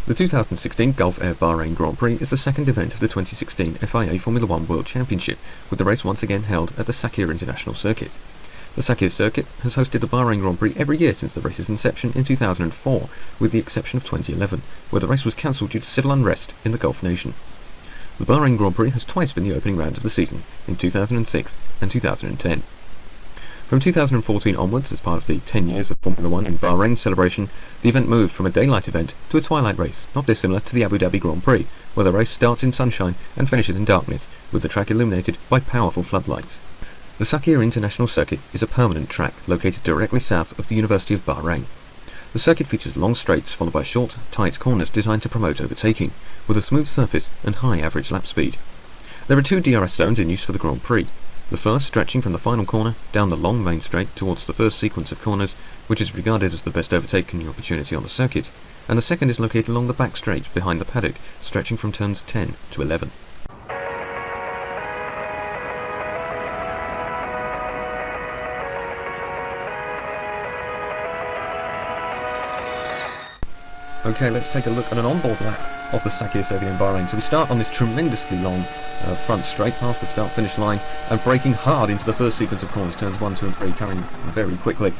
The 2016 Gulf Air Bahrain Grand Prix is the second event of the 2016 FIA Formula One World Championship, with the race once again held at the Sakhir International Circuit. The Sakhir Circuit has hosted the Bahrain Grand Prix every year since the race's inception in 2004, with the exception of 2011, where the race was cancelled due to civil unrest in the Gulf nation. The Bahrain Grand Prix has twice been the opening round of the season, in 2006 and 2010. From 2014 onwards, as part of the 10 years of Formula One in Bahrain celebration, the event moved from a daylight event to a twilight race, not dissimilar to the Abu Dhabi Grand Prix, where the race starts in sunshine and finishes in darkness, with the track illuminated by powerful floodlights. The Sakhir International Circuit is a permanent track located directly south of the University of Bahrain. The circuit features long straights followed by short, tight corners designed to promote overtaking, with a smooth surface and high average lap speed. There are two DRS zones in use for the Grand Prix. The first stretching from the final corner down the long main straight towards the first sequence of corners, which is regarded as the best overtaking opportunity on the circuit, and the second is located along the back straight behind the paddock, stretching from turns 10 to 11. Okay, let's take a look at an onboard lap of the Sakhir Circuit in Bahrain. So we start on this tremendously long front straight past the start-finish line and braking hard into the first sequence of corners, turns 1, 2 and 3, carrying very quickly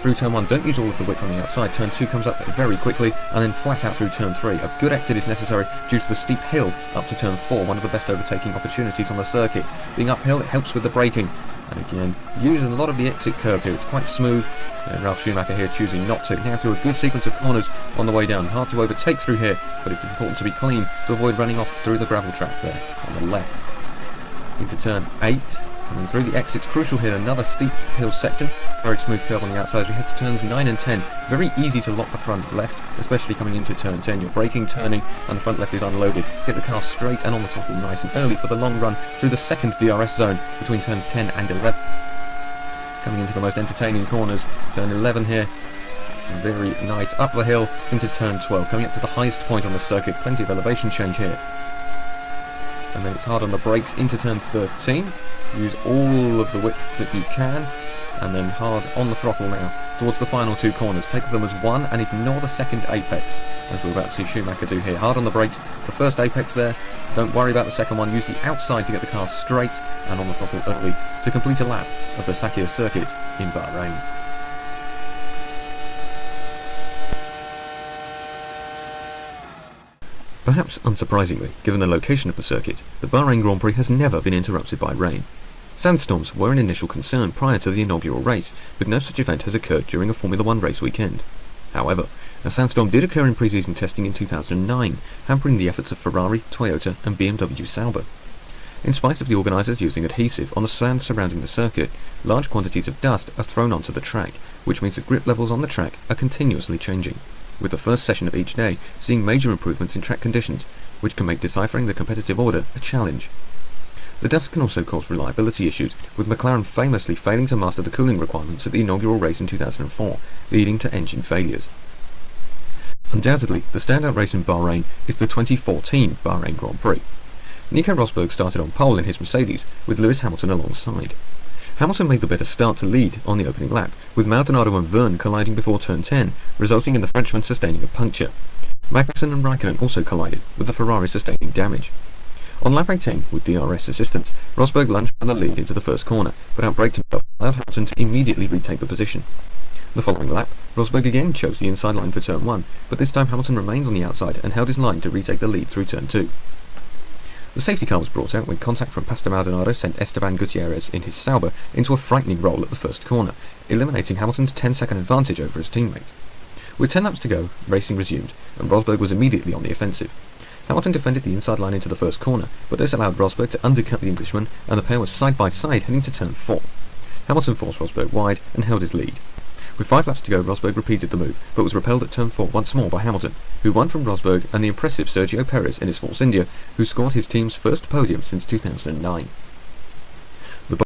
through turn 1. Don't use all of the width on the outside. Turn 2 comes up very quickly and then flat out through turn 3. A good exit is necessary due to the steep hill up to turn 4, one of the best overtaking opportunities on the circuit. Being uphill, it helps with the braking. And again, using a lot of the exit curve here, it's quite smooth. Ralf Schumacher here choosing not to. Now through a good sequence of corners on the way down. Hard to overtake through here, but it's important to be clean to avoid running off through the gravel track there on the left. Into turn 8, coming through the exits, crucial here, another steep hill section. Very smooth curve on the outside as we head to turns 9 and 10. Very easy to lock the front left, especially coming into turn 10. You're braking, turning, and the front left is unloaded. Get the car straight and on the throttle nice and early for the long run through the second DRS zone between turns 10 and 11. Coming into the most entertaining corners, turn 11 here, very nice, up the hill into turn 12, coming up to the highest point on the circuit, plenty of elevation change here. And then it's hard on the brakes into turn 13, use all of the width that you can, and then hard on the throttle now, towards the final two corners, take them as one and ignore the second apex, as we're about to see Schumacher do here. Hard on the brakes, the first apex there, don't worry about the second one, use the outside to get the car straight and on the throttle early to complete a lap of the Sakhir Circuit in Bahrain. Perhaps unsurprisingly, given the location of the circuit, the Bahrain Grand Prix has never been interrupted by rain. Sandstorms were an initial concern prior to the inaugural race, but no such event has occurred during a Formula One race weekend. However, a sandstorm did occur in pre-season testing in 2009, hampering the efforts of Ferrari, Toyota and BMW Sauber. In spite of the organisers using adhesive on the sand surrounding the circuit, large quantities of dust are thrown onto the track, which means that grip levels on the track are continuously changing, with the first session of each day seeing major improvements in track conditions, which can make deciphering the competitive order a challenge. The dust can also cause reliability issues, with McLaren famously failing to master the cooling requirements at the inaugural race in 2004, leading to engine failures. Undoubtedly, the standout race in Bahrain is the 2014 Bahrain Grand Prix. Nico Rosberg started on pole in his Mercedes, with Lewis Hamilton alongside. Hamilton made the better start to lead on the opening lap, with Maldonado and Vergne colliding before turn 10, resulting in the Frenchman sustaining a puncture. Magnussen and Raikkonen also collided, with the Ferrari sustaining damage. On lap 18, with DRS assistance, Rosberg lunged for the lead into the first corner, but outbraked himself, allowed Hamilton to immediately retake the position. The following lap, Rosberg again chose the inside line for turn 1, but this time Hamilton remained on the outside and held his line to retake the lead through turn 2. The safety car was brought out when contact from Pastor Maldonado sent Esteban Gutierrez in his Sauber into a frightening roll at the first corner, eliminating Hamilton's 10-second advantage over his teammate. With 10 laps to go, racing resumed, and Rosberg was immediately on the offensive. Hamilton defended the inside line into the first corner, but this allowed Rosberg to undercut the Englishman, and the pair was side by side heading to turn 4. Hamilton forced Rosberg wide and held his lead. With 5 laps to go, Rosberg repeated the move, but was repelled at turn 4 once more by Hamilton, who won from Rosberg and the impressive Sergio Perez in his Force India, who scored his team's first podium since 2009.